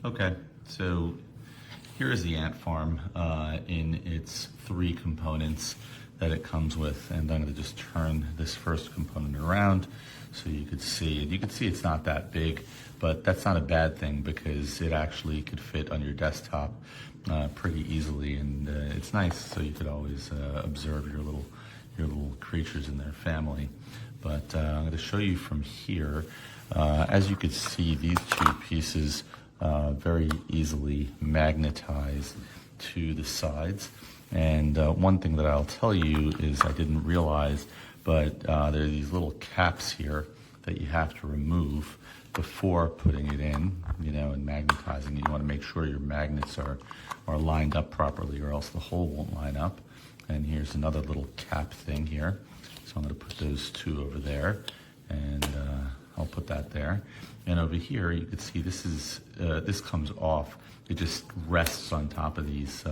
Okay, so here is the ant farm in its 3 components that it comes with, and I'm going to just turn this first component around so you could see it. You can see it's not that big, but that's not a bad thing because it actually could fit on your desktop pretty easily, and it's nice so you could always observe your little creatures in their family. But I'm going to show you from here. As you could see, these 2 pieces very easily magnetize to the sides. And one thing that I'll tell you is I didn't realize, but there are these little caps here that you have to remove before putting it in, and magnetizing it. You want to make sure your magnets are lined up properly, or else the hole won't line up. And here's another little cap thing here. So I'm going to put those 2 over there, and I'll put that there. And over here, you can see this comes off. It just rests on top of these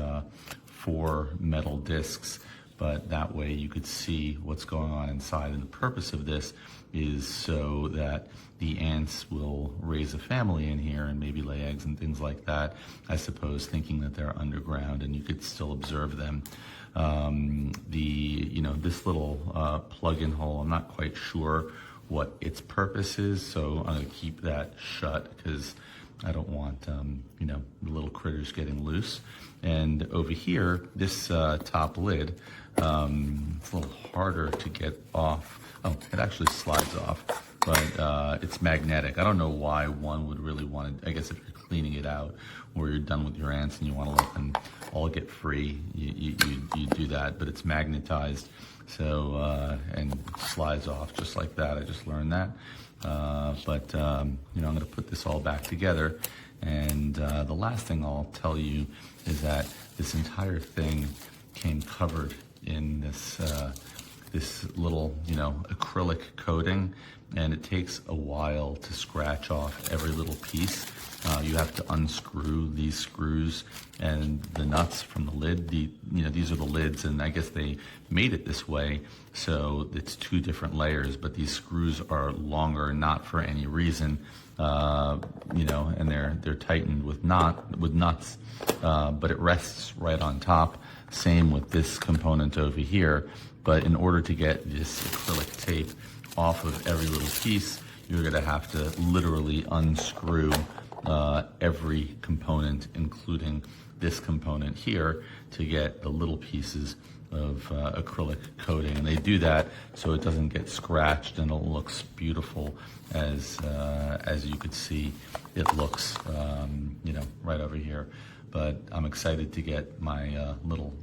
4 metal discs, but that way you could see what's going on inside. And the purpose of this is so that the ants will raise a family in here and maybe lay eggs and things like that, I suppose, thinking that they're underground and you could still observe them. This little plug-in hole, I'm not quite sure what its purpose is, so I'm going to keep that shut because I don't want the little critters getting loose. And over here, this top lid, it's a little harder to get off. Oh, it actually slides off, but it's magnetic. I don't know why one would really want to. I guess if you're cleaning it out or you're done with your ants and you want to let them all get free, you do that, but it's magnetized. So, and slides off just like that. I just learned that. I'm going to put this all back together. And the last thing I'll tell you is that this entire thing came covered in this little, acrylic coating, and it takes a while to scratch off every little piece. You have to unscrew these screws and the nuts from the lid. These are the lids, and I guess they made it this way, so it's 2 different layers, but these screws are longer, not for any reason, and they're tightened with nuts, but it rests right on top. Same with this component over here, but in order to get this acrylic tape off of every little piece, you're going to have to literally unscrew every component, including this component here, to get the little pieces of acrylic coating. And they do that so it doesn't get scratched and it looks beautiful, as you could see it looks right over here. But I'm excited to get my little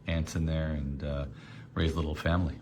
ants in there and raise a little family.